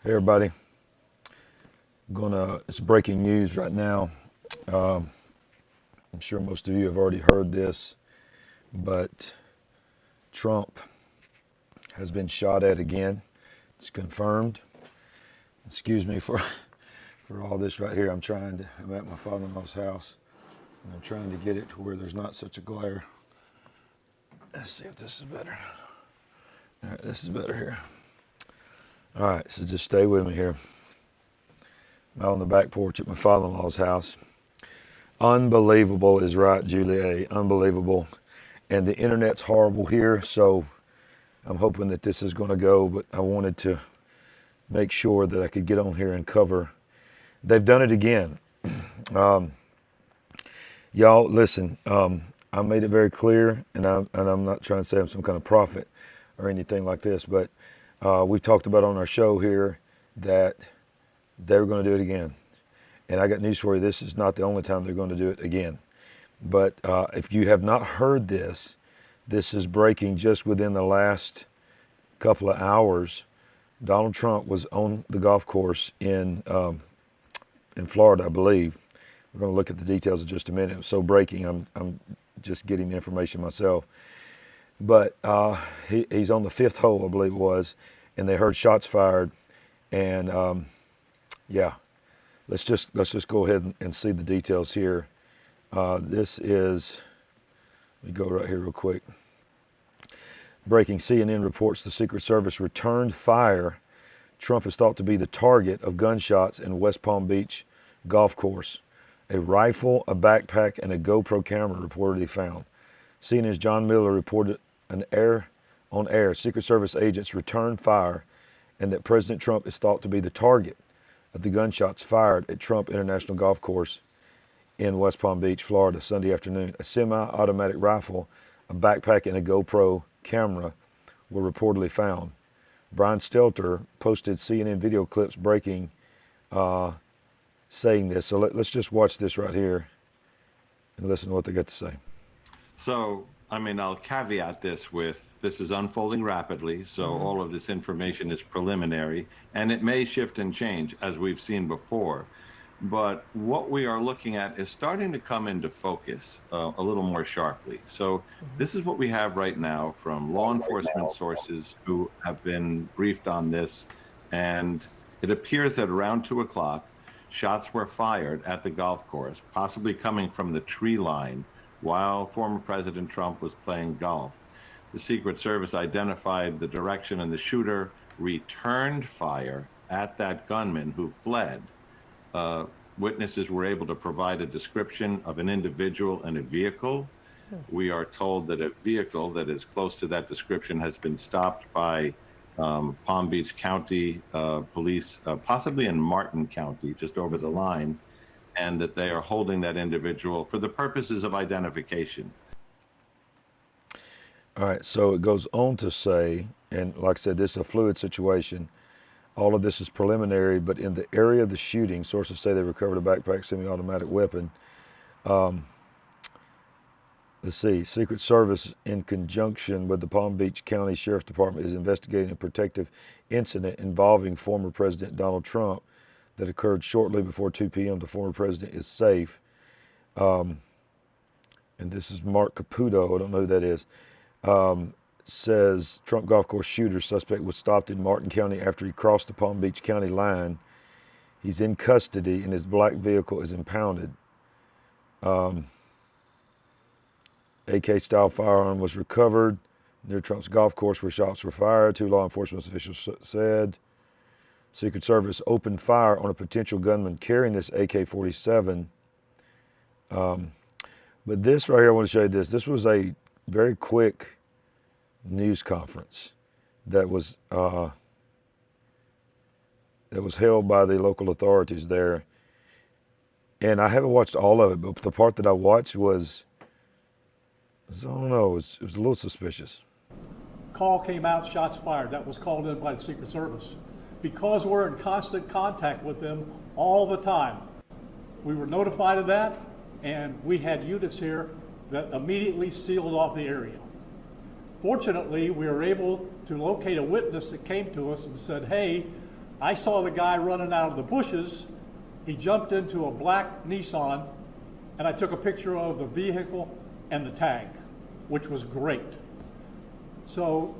Hey everybody, it's breaking news right now. I'm sure most of you have already heard this, but Trump has been shot at again. It's confirmed. Excuse me for all this right here. I'm at my father-in-law's house, and I'm trying to get it to where there's not such a glare. Let's see if this is better. All right, this is better here. All right, so just stay with me here. I'm out on the back porch at my father-in-law's house. Unbelievable is right, Julie A. Unbelievable. And the internet's horrible here, so I'm hoping that this is going to go, but I wanted to make sure that I could get on here and cover. They've done it again. Y'all, listen, I made it very clear, and I'm not trying to say I'm some kind of prophet or anything like this, but we talked about on our show here that they were going to do it again. And I got news for you. This is not the only time they're going to do it again. But if you have not heard this, this is breaking just within the last couple of hours. Donald Trump was on the golf course in Florida, I believe. We're going to look at the details in just a minute. It was so breaking, I'm just getting the information myself. But he's on the fifth hole, I believe it was, and they heard shots fired. And yeah, let's just go ahead and see the details here. This is, let me go right here real quick. Breaking, CNN reports the Secret Service returned fire. Trump is thought to be the target of gunshots in West Palm Beach golf course. A rifle, a backpack, and a GoPro camera reportedly found. CNN's John Miller reported on air, Secret Service agents returned fire and that President Trump is thought to be the target of the gunshots fired at Trump International Golf Course in West Palm Beach, Florida, Sunday afternoon. A semi-automatic rifle, a backpack, and a GoPro camera were reportedly found. Brian Stelter posted CNN video clips breaking, saying this. So let's just watch this right here and listen to what they got to say. So, I mean, I'll caveat this with, this is unfolding rapidly, so all of this information is preliminary, and it may shift and change, as we've seen before. But what we are looking at is starting to come into focus a little more sharply. So this is what we have right now from law enforcement sources who have been briefed on this, and it appears that around 2 o'clock, shots were fired at the golf course, possibly coming from the tree line, while former President Trump was playing golf. The Secret Service identified the direction, and the shooter returned fire at that gunman who fled. Witnesses were able to provide a description of an individual and a vehicle. We are told that a vehicle that is close to that description has been stopped by Palm Beach County police, possibly in Martin County, just over the line, and that they are holding that individual for the purposes of identification. All right, so it goes on to say, and like I said, this is a fluid situation. All of this is preliminary, but in the area of the shooting, sources say they recovered a backpack, semi-automatic weapon. Let's see, Secret Service in conjunction with the Palm Beach County Sheriff's Department is investigating a protective incident involving former President Donald Trump that occurred shortly before 2 p.m. The former president is safe. And this is Mark Caputo, I don't know who that is. Says Trump golf course shooter suspect was stopped in Martin County after he crossed the Palm Beach County line. He's in custody and his black vehicle is impounded. AK-style firearm was recovered near Trump's golf course where shots were fired, 2 law enforcement officials said. Secret Service opened fire on a potential gunman carrying this AK-47. But this right here, I want to show you this. This was a very quick news conference that was held by the local authorities there. And I haven't watched all of it, but the part that I watched was, I don't know, it was a little suspicious. Call came out, shots fired. That was called in by the Secret Service. Because we're in constant contact with them all the time, we were notified of that, and we had units here that immediately sealed off the area. Fortunately, we were able to locate a witness that came to us and said, hey, I saw the guy running out of the bushes. He jumped into a black Nissan, and I took a picture of the vehicle and the tag, which was great. So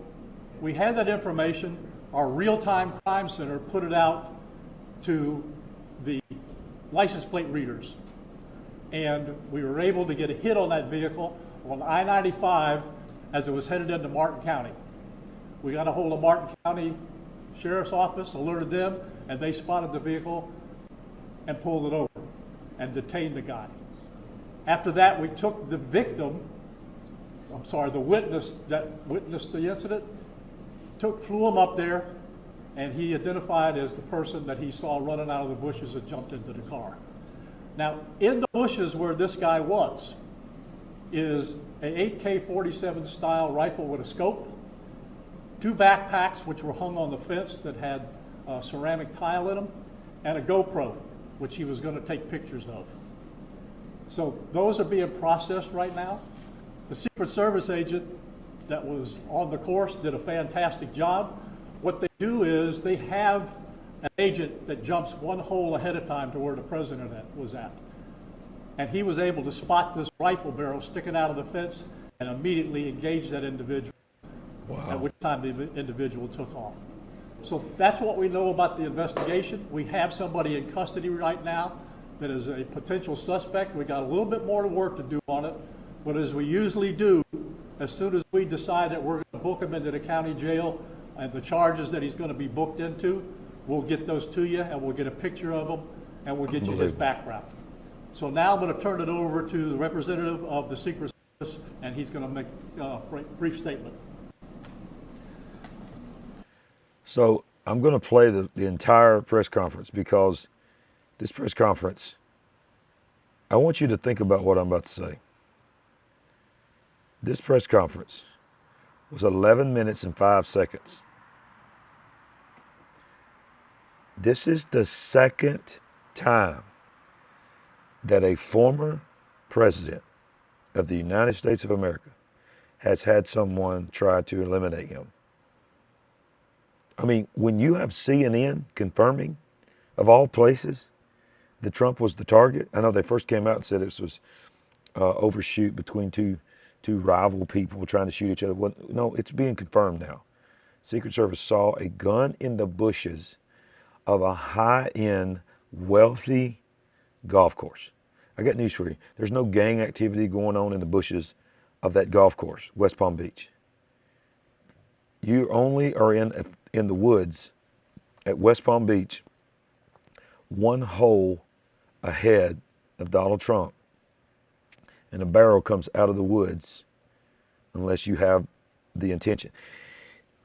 we had that information. Our real-time crime center put it out to the license plate readers. And we were able to get a hit on that vehicle on I-95 as it was headed into Martin County. We got a hold of Martin County Sheriff's Office, alerted them, and they spotted the vehicle and pulled it over and detained the guy. After that, we took the the witness that witnessed the incident, flew him up there, and he identified as the person that he saw running out of the bushes and jumped into the car. Now, in the bushes where this guy was is a 8K-47 style rifle with a scope, 2 backpacks which were hung on the fence that had ceramic tile in them, and a GoPro, which he was going to take pictures of. So those are being processed right now. The Secret Service agent that was on the course did a fantastic job. What they do is they have an agent that jumps one hole ahead of time to where the president was at. And he was able to spot this rifle barrel sticking out of the fence and immediately engage that individual. Wow. At which time the individual took off. So that's what we know about the investigation. We have somebody in custody right now that is a potential suspect. We got a little bit more work to do on it, but as we usually do, as soon as we decide that we're going to book him into the county jail and the charges that he's going to be booked into, we'll get those to you and we'll get a picture of him and we'll get you his background. So now I'm going to turn it over to the representative of the Secret Service, and he's going to make a brief statement. So I'm going to play the entire press conference, because this press conference, I want you to think about what I'm about to say. This press conference was 11 minutes and 5 seconds. This is the second time that a former president of the United States of America has had someone try to eliminate him. I mean, when you have CNN confirming, of all places, that Trump was the target. I know they first came out and said this was overshoot between two rival people trying to shoot each other. Well, no, it's being confirmed now. Secret Service saw a gun in the bushes of a high-end, wealthy golf course. I got news for you. There's no gang activity going on in the bushes of that golf course, West Palm Beach. You only are in the woods at West Palm Beach, one hole ahead of Donald Trump, and a barrel comes out of the woods unless you have the intention.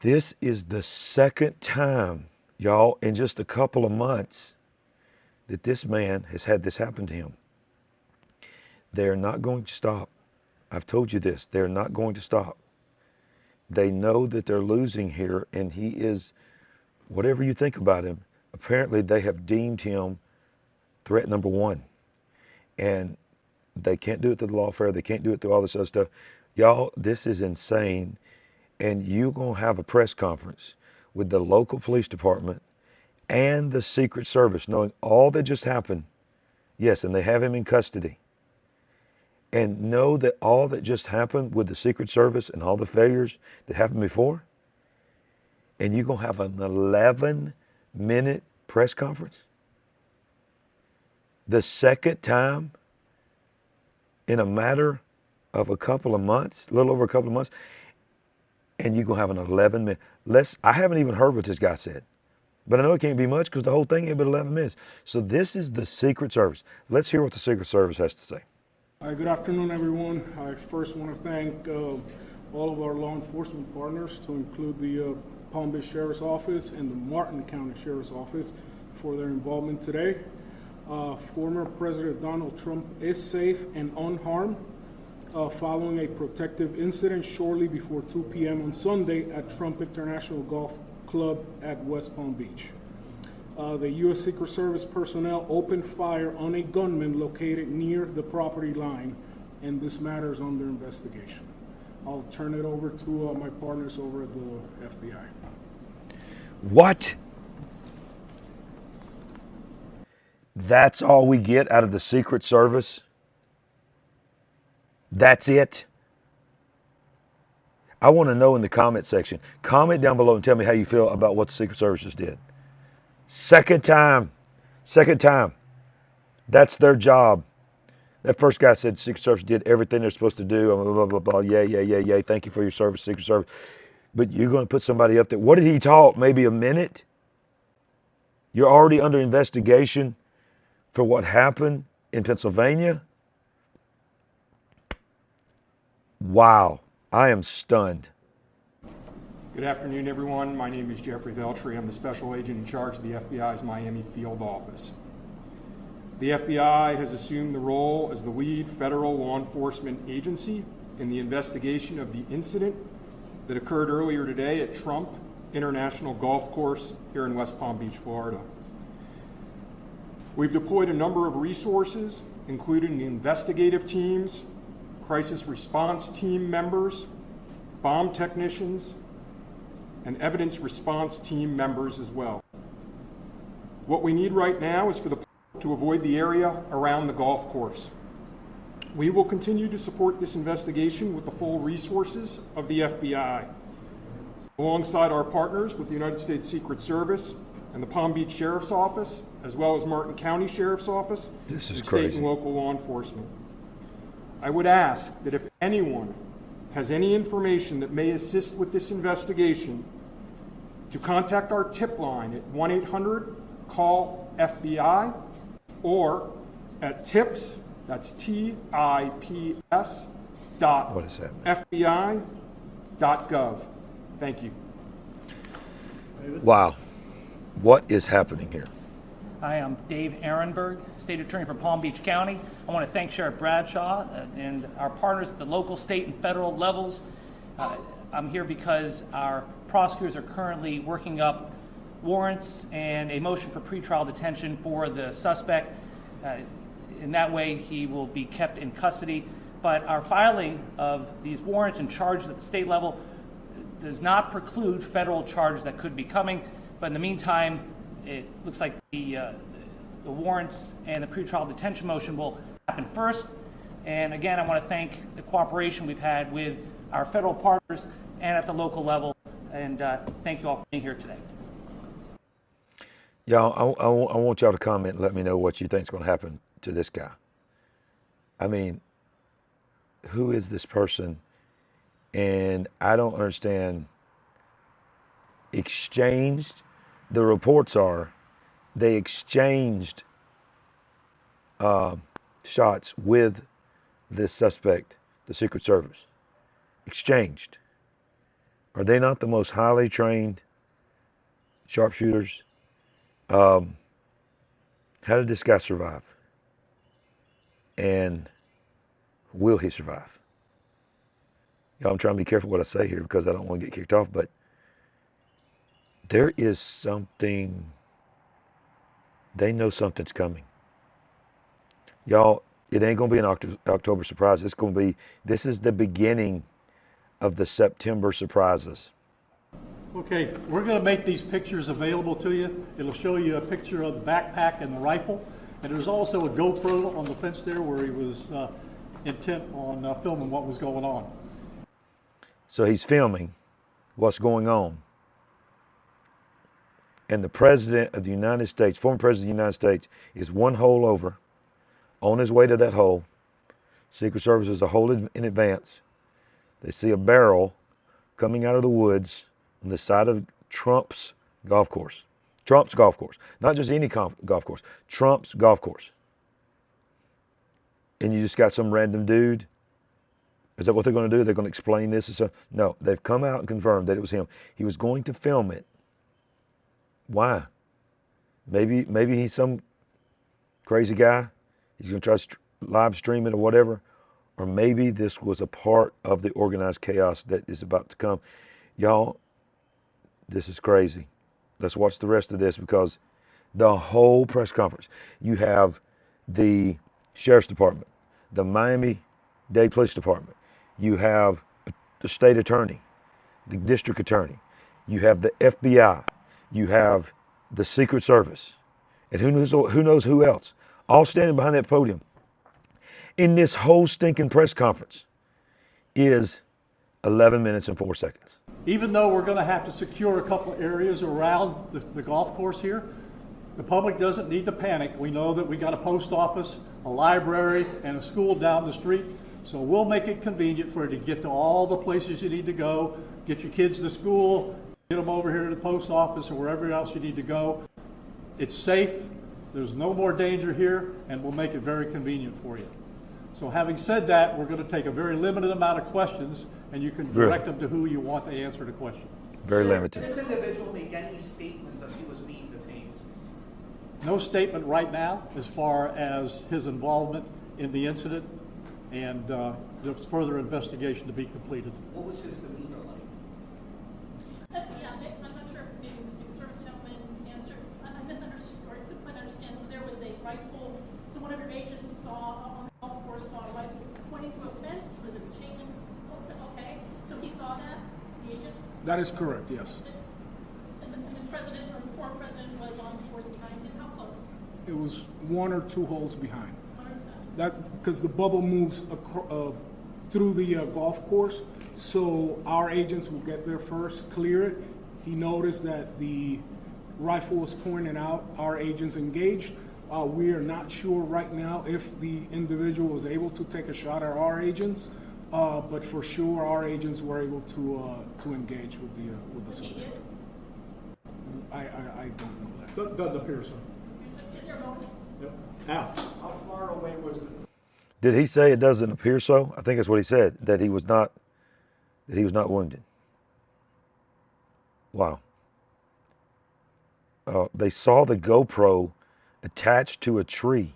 This is the second time, y'all, in just a couple of months that this man has had this happen to him. They're not going to stop. I've told you this. They're not going to stop. They know that they're losing here, and he is, whatever you think about him, apparently they have deemed him threat number one. And they can't do it through the lawfare. They can't do it through all this other stuff. Y'all, this is insane. And you're going to have a press conference with the local police department and the Secret Service, knowing all that just happened. Yes, and they have him in custody. And know that all that just happened with the Secret Service and all the failures that happened before, and you're going to have an 11-minute press conference? The second time in a matter of a couple of months, a little over a couple of months, and you're going to have an 11-minute. I haven't even heard what this guy said, but I know it can't be much because the whole thing ain't but 11 minutes. So this is the Secret Service. Let's hear what the Secret Service has to say. Hi, good afternoon, everyone. I first want to thank all of our law enforcement partners, to include the Palm Beach Sheriff's Office and the Martin County Sheriff's Office, for their involvement today. Former President Donald Trump is safe and unharmed following a protective incident shortly before 2 p.m. on Sunday at Trump International Golf Club at West Palm Beach. The U.S. Secret Service personnel opened fire on a gunman located near the property line, and this matter is under investigation. I'll turn it over to my partners over at the FBI. What? That's all we get out of the Secret Service? That's it? I want to know in the comment section. Comment down below and tell me how you feel about what the Secret Service just did. Second time. That's their job. That first guy said Secret Service did everything they're supposed to do. Blah, blah, blah, blah. Yeah. Thank you for your service, Secret Service. But you're going to put somebody up there. What did he talk? Maybe a minute? You're already under investigation for what happened in Pennsylvania? Wow. I am stunned. Good afternoon, everyone. My name is Jeffrey Veltri. I'm the special agent in charge of the FBI's Miami field office. The FBI has assumed the role as the lead federal law enforcement agency in the investigation of the incident that occurred earlier today at Trump International Golf Course here in West Palm Beach, Florida. We've deployed a number of resources, including investigative teams, crisis response team members, bomb technicians, and evidence response team members as well. What we need right now is for the public to avoid the area around the golf course. We will continue to support this investigation with the full resources of the FBI, alongside our partners with the United States Secret Service and the Palm Beach Sheriff's Office, as well as Martin County Sheriff's Office, This is and state crazy. and local law enforcement. I would ask that if anyone has any information that may assist with this investigation, to contact our tip line at 1-800-CALL-FBI or at tips, that's TIPS dot What is happening? FBI.gov. Thank you. Wow. What is happening here? Hi, I'm Dave Ehrenberg, State Attorney for Palm Beach County. I want to thank Sheriff Bradshaw and our partners at the local, state, and federal levels. I'm here because our prosecutors are currently working up warrants and a motion for pretrial detention for the suspect. In that way, he will be kept in custody. But our filing of these warrants and charges at the state level does not preclude federal charges that could be coming. But in the meantime, it looks like the warrants and the pretrial detention motion will happen first. And again, I want to thank the cooperation we've had with our federal partners and at the local level. And thank you all for being here today. Y'all, I want y'all to comment and let me know what you think is going to happen to this guy. I mean, who is this person? And I don't understand. Exchanged, the reports are, they exchanged shots with this suspect, the Secret Service. Exchanged. Are they not the most highly trained sharpshooters? How did this guy survive? And will he survive? Y'all, I'm trying to be careful what I say here because I don't want to get kicked off, but there is something, they know something's coming. Y'all, it ain't going to be an October surprise. This is the beginning of the September surprises. Okay, we're going to make these pictures available to you. It'll show you a picture of the backpack and the rifle. And there's also a GoPro on the fence there where he was intent on filming what was going on. So he's filming what's going on. And the President of the United States, former President of the United States, is one hole over, on his way to that hole. Secret Service is a hole in advance. They see a barrel coming out of the woods on the side of Trump's golf course. Trump's golf course. Not just any golf course. Trump's golf course. And you just got some random dude. Is that what they're going to do? They're going to explain this? No, they've come out and confirmed that it was him. He was going to film it. Why? Maybe he's some crazy guy. He's going to try to live stream it or whatever. Or maybe this was a part of the organized chaos that is about to come. Y'all, this is crazy. Let's watch the rest of this because the whole press conference, you have the Sheriff's Department, the Miami-Dade Police Department, you have the state attorney, the district attorney, you have the FBI, you have the Secret Service, and who knows who else, all standing behind that podium in this whole stinking press conference is 11 minutes and 4 seconds. Even though we're going to have to secure a couple of areas around the golf course here, the public doesn't need to panic. We know that we got a post office, a library, and a school down the street. So we'll make it convenient for you to get to all the places you need to go, get your kids to school, get them over here to the post office or wherever else you need to go. It's safe, there's no more danger here, and we'll make it very convenient for you. So having said that, we're going to take a very limited amount of questions, and you can direct them to who you want to answer the question. Very limited. Did this individual make any statements as he was being detained? No statement right now as far as his involvement in the incident, and there's further investigation to be completed. What was his demeanor like? Yeah, I'm not sure if maybe the Secret Service gentleman answered. I misunderstood, or couldn't quite understand. So there was a rifle, so one of your agents saw on the golf course, saw a rifle pointing to a fence with a chain link. Okay, so he saw that, the agent? That is correct, yes. And the president or the former president was on the course behind him. How close? It was 1 or 2 holes behind. Understand. That because the bubble moves through the golf course, so our agents will get there first, clear it. He noticed that the rifle was pointed out. Our agents engaged. We are not sure right now if the individual was able to take a shot at our agents, but for sure our agents were able to engage with the He subject. did? I don't know that. Doesn't appear so. Is there a moment? Yep. Now, How far away was the Did he say it doesn't appear so? I think that's what he said, that he was not wounded. Wow. They saw the GoPro attached to a tree.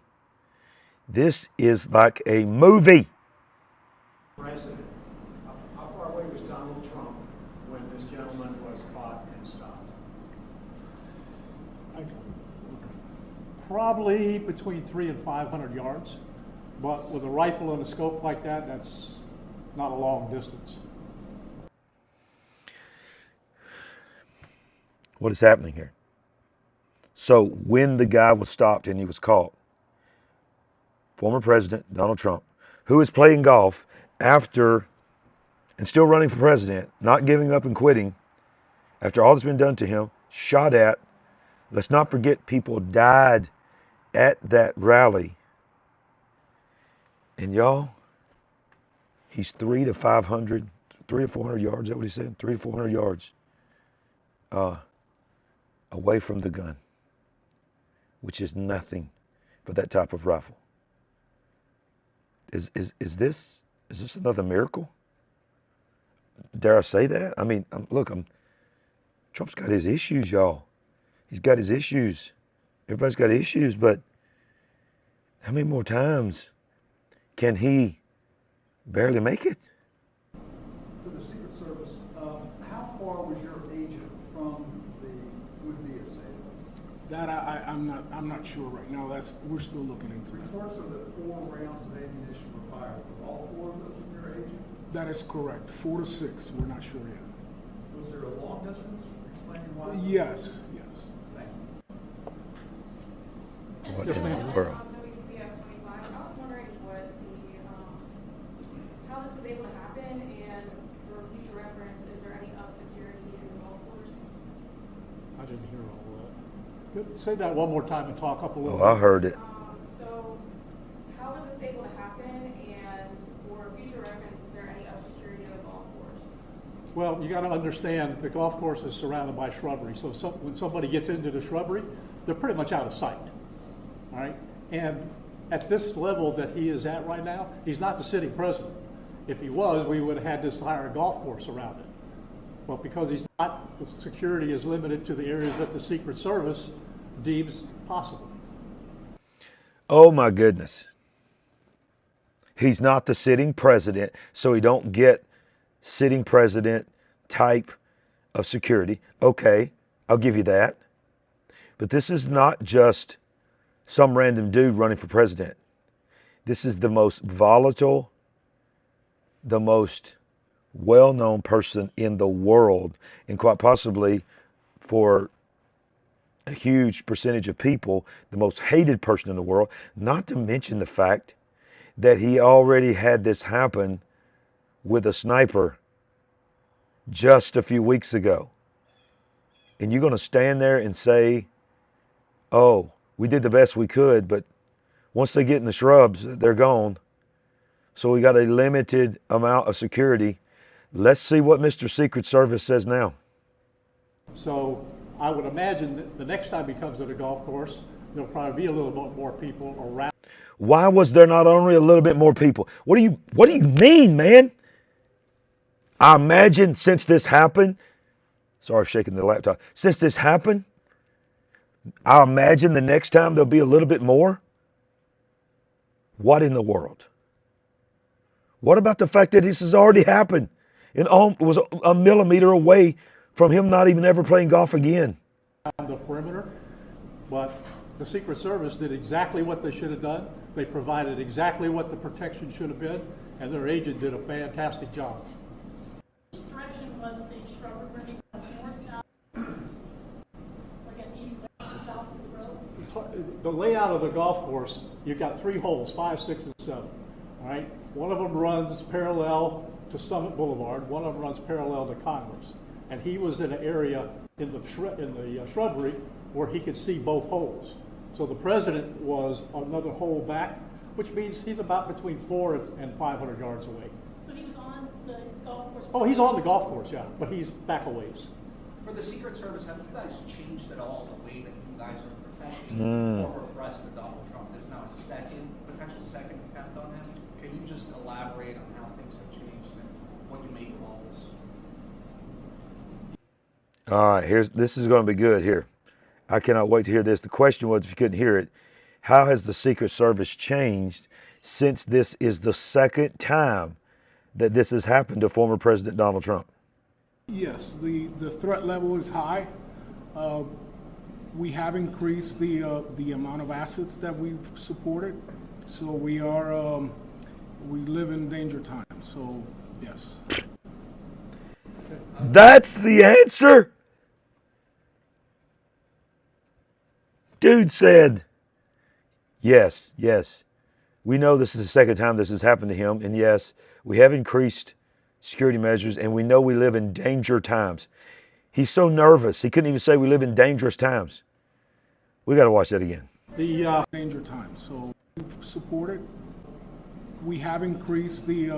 This is like a movie. President, how far away was Donald Trump when this gentleman was caught and stopped? probably between 300 and 500 yards, but with a rifle and a scope like that, that's not a long distance. What is happening here? So when the guy was stopped and he was caught, former President Donald Trump, who is playing golf after and still running for president, not giving up and quitting, after all that's been done to him, shot at. Let's not forget people died at that rally. And y'all, he's 300 to 500, 300 to 400 yards, is that what he said? 300 to 400 yards away from the gun, which is nothing for that type of rifle. Is this another miracle? Dare I say that? I mean, Trump's got his issues, y'all. He's got his issues. Everybody's got issues, but how many more times can he barely make it? For the Secret Service, how far was your agent from the would-be assailants? That I'm not sure right now. We're still looking into it. Reports of the 4 rounds of ammunition were fired. Were all 4 of those from your agent? That is correct. 4 to 6. We're not sure yet. Was there a long distance? Explaining why? Yes. Thank you. What in the world? I was wondering how this was able to happen, and for future reference, is there any security in the golf course? I didn't hear all that. Say that one more time and talk up a little Oh, I bit. heard it. So, how was this able to happen, and for future reference, is there any security in the golf course? Well, you got to understand the golf course is surrounded by shrubbery. So when somebody gets into the shrubbery, they're pretty much out of sight. All right? And at this level that he is at right now, he's not the sitting president. If he was, we would have had this entire golf course around it. But because he's not, the security is limited to the areas that the Secret Service deems possible. Oh my goodness. He's not the sitting president, so he don't get sitting president type of security. Okay, I'll give you that. But this is not just some random dude running for president. This is the most volatile, the most well-known person in the world, and quite possibly for a huge percentage of people, the most hated person in the world, not to mention the fact that he already had this happen with a sniper just a few weeks ago. And you're going to stand there and say, oh, we did the best we could, but once they get in the shrubs, they're gone. So we got a limited amount of security. Let's see what Mr. Secret Service says now. So I would imagine that the next time he comes to the golf course, there'll probably be a little bit more people around. Why was there not only a little bit more people? What do you mean, man? I imagine since this happened, sorry, shaking the laptop. Since this happened, I imagine the next time there'll be a little bit more. What in the world? What about the fact that this has already happened? It was a millimeter away from him not even ever playing golf again. The perimeter, but the Secret Service did exactly what they should have done. They provided exactly what the protection should have been, and their agent did a fantastic job. Direction was the shrubbery running north, south, I guess east, west, south of the road. The layout of the golf course, you've got 3 holes, 5, 6, and 7. All right, one of them runs parallel to Summit Boulevard. One of them runs parallel to Congress. And he was in an area in the shrubbery where he could see both holes. So the president was another hole back, which means he's about between 400 and 500 yards away. So he was on the golf course. Oh, he's on the golf course, yeah, but he's back a ways. For the Secret Service, have you guys changed at all the way that you guys are protecting former President Donald Trump? This is now a potential second attempt on him. Can you just elaborate on how things have changed and what you make of all this? All right, this is going to be good here. I cannot wait to hear this. The question was, if you couldn't hear it, how has the Secret Service changed since this is the second time that this has happened to former President Donald Trump? Yes, the threat level is high. We have increased the amount of assets that we've supported. So we live in danger times. So yes. That's the answer? Dude said, yes. We know this is the second time this has happened to him. And yes, we have increased security measures and we know we live in danger times. He's so nervous. He couldn't even say we live in dangerous times. We got to watch that again. The danger times. So we've supported. We have increased the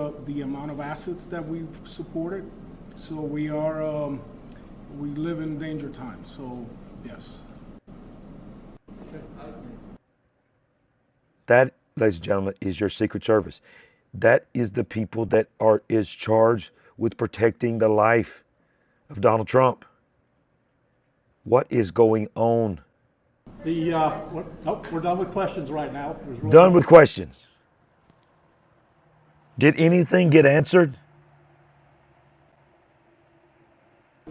amount of assets that we've supported. So we live in danger times. So yes. That, ladies and gentlemen, is your Secret Service. That is the people that is charged with protecting the life of Donald Trump. What is going on? We're done with questions right now. Done with questions. Did anything get answered?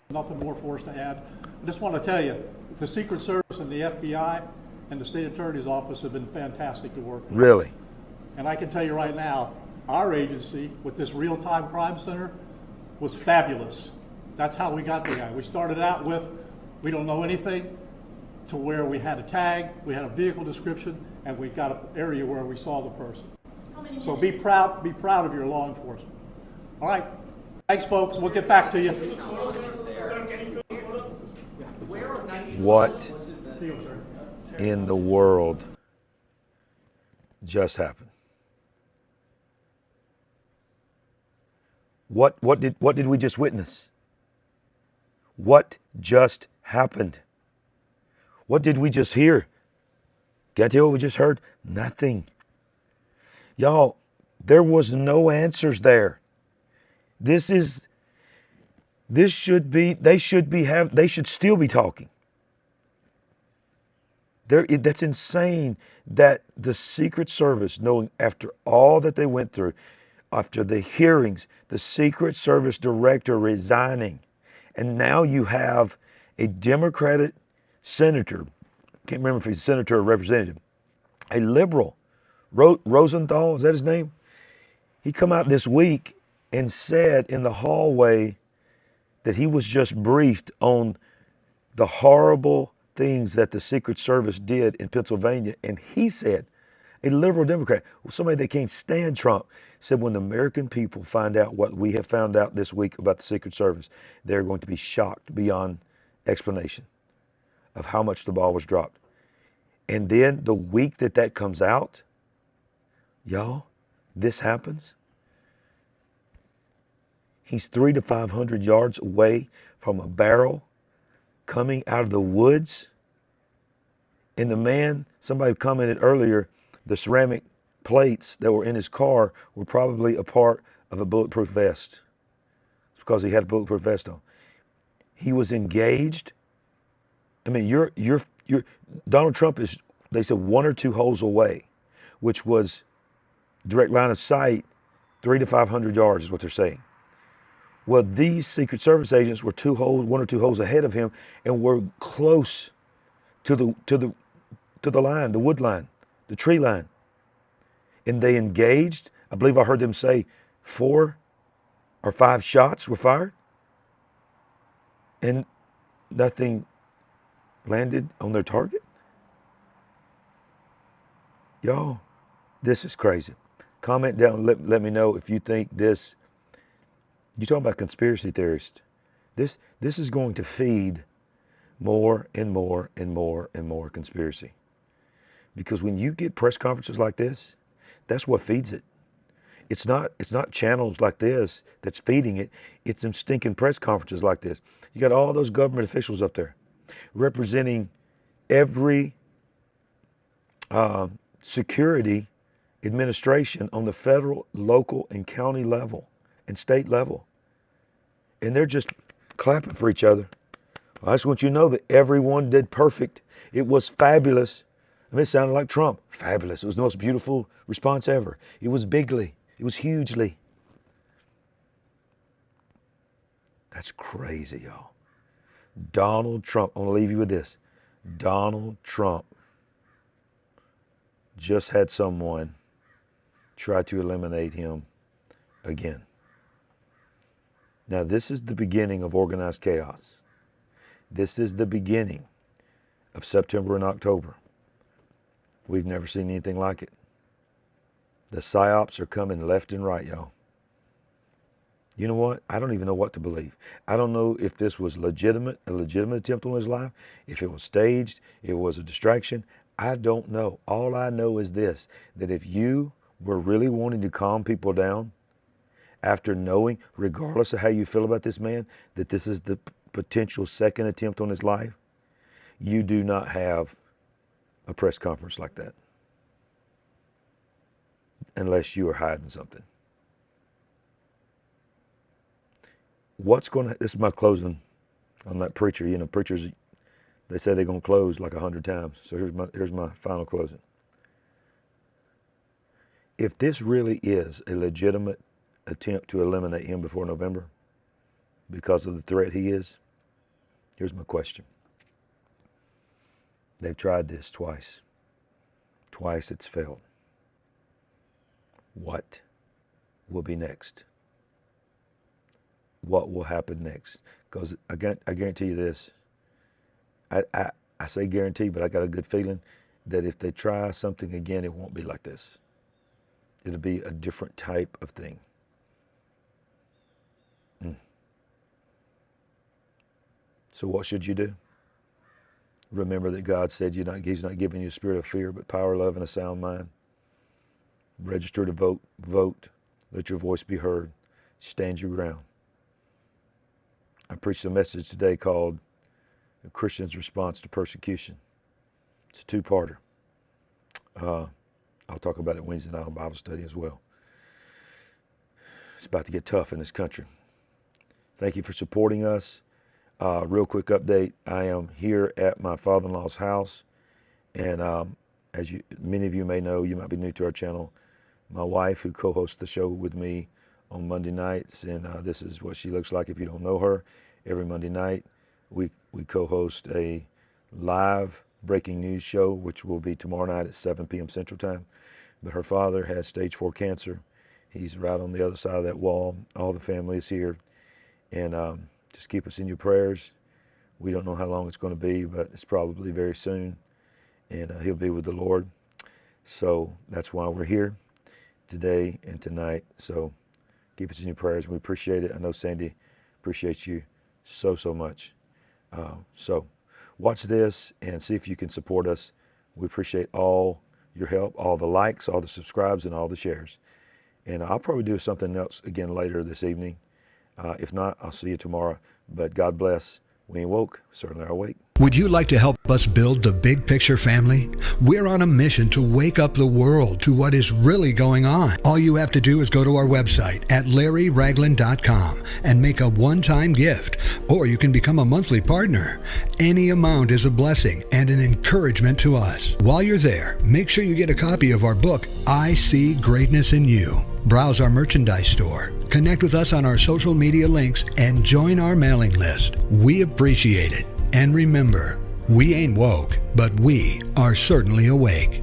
Nothing more for us to add. I just want to tell you, the Secret Service and the FBI and the State Attorney's Office have been fantastic to work with. Really? And I can tell you right now, our agency with this real-time crime center was fabulous. That's how we got the guy. We started out with, we don't know anything, to where we had a tag, we had a vehicle description, and we got an area where we saw the person. So be proud of your law enforcement. All right. Thanks, folks. We'll get back to you. What in the world just happened? What did we just witness? What just happened? What did we just hear? Can I tell you what we just heard? Nothing. Y'all, there was no answers there. They should still be talking. That's insane that the Secret Service, knowing after all that they went through, after the hearings, the Secret Service director resigning, and now you have a Democratic senator, can't remember if he's a senator or representative, a liberal, Rosenthal, is that his name? He come out this week and said in the hallway that he was just briefed on the horrible things that the Secret Service did in Pennsylvania. And he said, a liberal Democrat, somebody that can't stand Trump, said when the American people find out what we have found out this week about the Secret Service, they're going to be shocked beyond explanation of how much the ball was dropped. And then the week that that comes out, y'all, this happens. He's 300 to 500 yards away from a barrel coming out of the woods. And the man, somebody commented earlier, the ceramic plates that were in his car were probably a part of a bulletproof vest. It's because he had a bulletproof vest on. He was engaged. I mean, Donald Trump is, they said, 1 or 2 holes away, which was direct line of sight, 300 to 500 yards is what they're saying. Well, these Secret Service agents were 1 or 2 holes ahead of him, and were close to the line, the wood line, the tree line. And they engaged. I believe I heard them say 4 or 5 shots were fired, and nothing landed on their target. Y'all, this is crazy. Comment down, let me know if you think this. You're talking about conspiracy theorists. This is going to feed more and more and more and more conspiracy. Because when you get press conferences like this, that's what feeds it. It's not channels like this that's feeding it. It's them stinking press conferences like this. You got all those government officials up there representing every security administration on the federal, local, and county level and state level. And they're just clapping for each other. I just want you to know that everyone did perfect. It was fabulous. I mean, it sounded like Trump. Fabulous. It was the most beautiful response ever. It was bigly. It was hugely. That's crazy, y'all. Donald Trump, I want to leave you with this. Donald Trump just had someone try to eliminate him again. Now, this is the beginning of organized chaos. This is the beginning of September and October. We've never seen anything like it. The psyops are coming left and right, y'all. You know what? I don't even know what to believe. I don't know if this was a legitimate attempt on his life, if it was staged, it was a distraction. I don't know. All I know is this, that if you were really wanting to calm people down, after knowing, regardless of how you feel about this man, that this is the potential second attempt on his life, you do not have a press conference like that. Unless you are hiding something. This is my closing on that preacher. You know, preachers, they say they're going to close like 100 times. So here's my final closing. If this really is a legitimate attempt to eliminate him before November because of the threat he is, here's my question. They've tried this twice. Twice it's failed. What will be next? What will happen next? Because I guarantee you this. I say guarantee, but I got a good feeling that if they try something again, it won't be like this. It'll be a different type of thing. So what should you do? Remember that God said He's not giving you a spirit of fear, but power, love, and a sound mind. Register to vote. Vote. Let your voice be heard. Stand your ground. I preached a message today called A Christian's Response to Persecution. It's a 2-parter. I'll talk about it Wednesday night on Bible study as well. It's about to get tough in this country. Thank you for supporting us. Real quick update. I am here at my father-in-law's house. And as many of you may know, you might be new to our channel, my wife, who co-hosts the show with me on Monday nights, and this is what she looks like if you don't know her. Every Monday night, we co-host a live breaking news show, which will be tomorrow night at 7 p.m. Central Time. But her father has stage 4 cancer. He's right on the other side of that wall. All the family is here. And just keep us in your prayers. We don't know how long it's going to be, but it's probably very soon, and he'll be with the Lord. So that's why we're here today and tonight. So keep us in your prayers. We appreciate it. I know Sandy appreciates you so much. So watch this and see if you can support us. We appreciate all your help, all the likes, all the subscribes, and all the shares. And I'll probably do something else again later this evening. If not, I'll see you tomorrow. But God bless. We ain't woke, certainly are awake. Would you like to help us build the big picture family? We're on a mission to wake up the world to what is really going on. All you have to do is go to our website at LarryRagland.com and make a one-time gift, or you can become a monthly partner. Any amount is a blessing and an encouragement to us. While you're there, make sure you get a copy of our book, I See Greatness in You. Browse our merchandise store, connect with us on our social media links, and join our mailing list. We appreciate it. And remember, we ain't woke, but we are certainly awake.